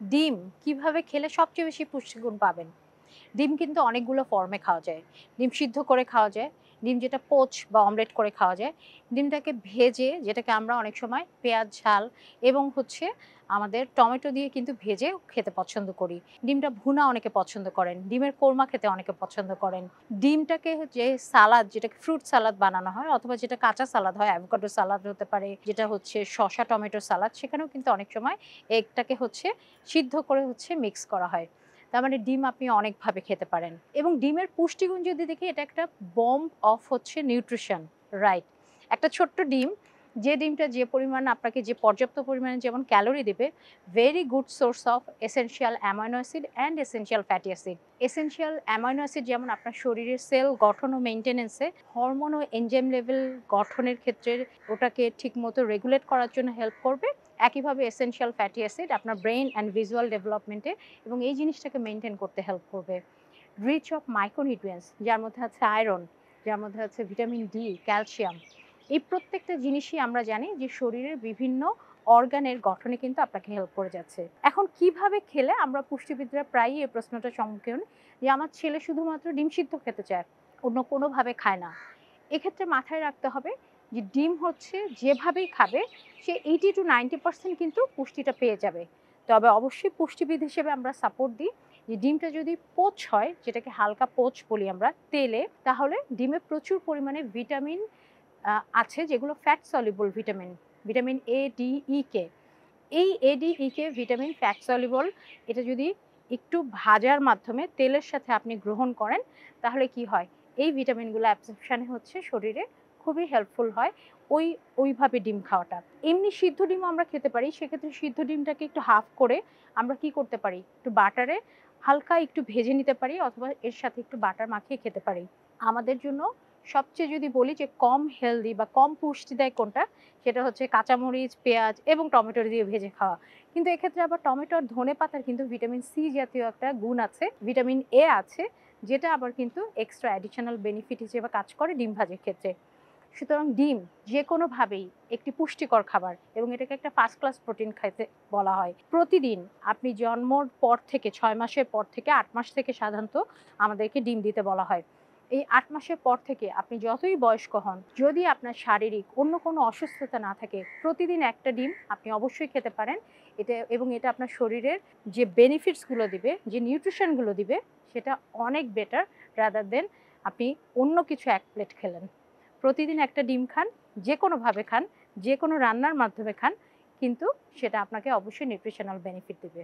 ডিম কিভাবে খেলে সবচেয়ে বেশি পুষ্টিগুণ পাবেন? ডিম কিন্তু অনেকগুলো ফর্মে খাওয়া যায়। ডিম সিদ্ধ করে খাওয়া যায়, ডিম যেটা পোচ বা অমলেট করে খাওয়া যায়। ডিমটাকে ভেজে যেটাকে আমরা অনেক সময় পেঁয়াজ, ঝাল এবং আমাদের টমেটো দিয়ে কিন্তু ভেজে খেতে পছন্দ করি। ডিমটা ভুনা অনেকে পছন্দ করেন। ডিমের কোরমা খেতে অনেকে পছন্দ করেন। ডিমটাকে যে সালাদ যেটাকে ফ্রুট সালাদ বানানো হয় অথবা যেটা কাঁচা সালাদ হয়, অ্যাভোকাডো সালাদ হতে পারে, যেটা শসা টমেটো সালাদ সেখানেও কিন্তু অনেক সময় এগটাকে সিদ্ধ করে মিক্স করা হয়। তার মানে ডিম আপনি অনেকভাবে খেতে পারেন এবং ডিমের পুষ্টিগুণ যদি দেখি এটা একটা বম্ব অফ নিউট্রিশন, রাইট? একটা ছোট্ট ডিম, যে ডিমটা যে পরিমাণ আপনাকে যে পর্যাপ্ত পরিমাণে যেমন ক্যালোরি দেবে, very good source of essential amino acid and essential fatty acid. Essential amino acid যেমন আপনার শরীরের সেল গঠন ও মেইনটেন্যান্সে, হরমোন ও এনজাইম লেভেল গঠনের ক্ষেত্রে ওটাকে ঠিকমতো রেগুলেট করার জন্য হেল্প করবে। একইভাবে এসেনশিয়াল ফ্যাটি অ্যাসিড আপনার ব্রেইন অ্যান্ড ভিজুয়াল ডেভেলপমেন্টে এবং এই জিনিসটাকে মেইনটেইন করতে হেল্প করবে। রিচ অফ মাইক্রোনিউট্রিয়েন্টস যার মধ্যে আছে আয়রন, যার মধ্যে আছে ভিটামিন ডি, ক্যালসিয়াম। এই প্রত্যেকটা জিনিসই আমরা জানি যে শরীরের বিভিন্ন অর্গানের গঠনে কিন্তু আপনাকে হেল্প করে যাচ্ছে। এখন কিভাবে খেলে আমরা পুষ্টিবিদরা প্রায়ই এই প্রশ্নটার সম্মুখীন হই যে আমার ছেলে শুধুমাত্র ডিম সিদ্ধ খেতে চায়, অন্য কোনোভাবে খায় না। এক্ষেত্রে মাথায় রাখতে হবে যে ডিম যেভাবেই খাবে সে 80-90% কিন্তু পুষ্টিটা পেয়ে যাবে। তবে অবশ্যই পুষ্টিবিদ হিসেবে আমরা সাপোর্ট দিই যে ডিমটা যদি পোচ হয়, যেটাকে হালকা পোচ বলি আমরা তেলে, তাহলে ডিমে প্রচুর পরিমাণে ভিটামিন আছে যেগুলো fat soluble vitamin, vitamin A, D, E, K. এই A, D, E, K vitamin fat soluble, এটা যদি একটু ভাজার মাধ্যমে তেলের সাথে আপনি গ্রহণ করেন তাহলে কি হয়? এই ভিটামিনগুলো অ্যাবজর্পশন এ শরীরে খুবই হেল্পফুল হয় ওইভাবে ডিম খাওয়াটা। এমনি সিদ্ধ ডিমও আমরা খেতে পারি। সেক্ষেত্রে সিদ্ধ ডিমটাকে একটু হাফ করে আমরা কি করতে পারি? একটু বাটারে হালকা একটু ভেজে নিতে পারি অথবা এর সাথে একটু বাটার মাখিয়ে খেতে পারি। আমাদের জন্য সবচেয়ে যদি বলি যে কম হেলদি বা কম পুষ্টি দেয় কোনটা? সেটা হচ্ছে কাঁচামরিচ, পেঁয়াজ এবং টমেটো দিয়ে ভেজে খাওয়া। কিন্তু এক্ষেত্রে আবার টমেটো আর ধনেপাতার কিন্তু ভিটামিন সি জাতীয় একটা গুণ আছে, ভিটামিন এ আছে, যেটা আবার কিন্তু এক্সট্রা অ্যাডিশনাল বেনিফিট হিসেবে কাজ করে ডিম ভাজির ক্ষেত্রে। সুতরাং ডিম যেকোনোভাবেই একটি পুষ্টিকর খাবার এবং এটাকে একটা ফার্স্ট ক্লাস প্রোটিন খাইতে বলা হয়। প্রতিদিন আপনি জন্মর পর থেকে ৬ মাসের পর থেকে ৮ মাস থেকে সাধারণত আমাদেরকে ডিম দিতে বলা হয়। এই ৮ মাসের পর থেকে আপনি যতই বয়স্ক হন, যদি আপনার শারীরিক অন্য কোনো অসুস্থতা না থাকে, প্রতিদিন একটা ডিম আপনি অবশ্যই খেতে পারেন। এটা আপনার শরীরের যে বেনিফিটস গুলো দিবে, যে নিউট্রিশন গুলো দিবে, সেটা অনেক বেটার রাদার দেন আপনি অন্য কিছু ১ প্লেট খেলেন। প্রতিদিন একটা ডিম খান, যেকোনোভাবে খান, যেকোনো রান্নার মাধ্যমে খান, কিন্তু সেটা আপনাকে অবশ্যই নিউট্রিশনাল বেনিফিট দিবে।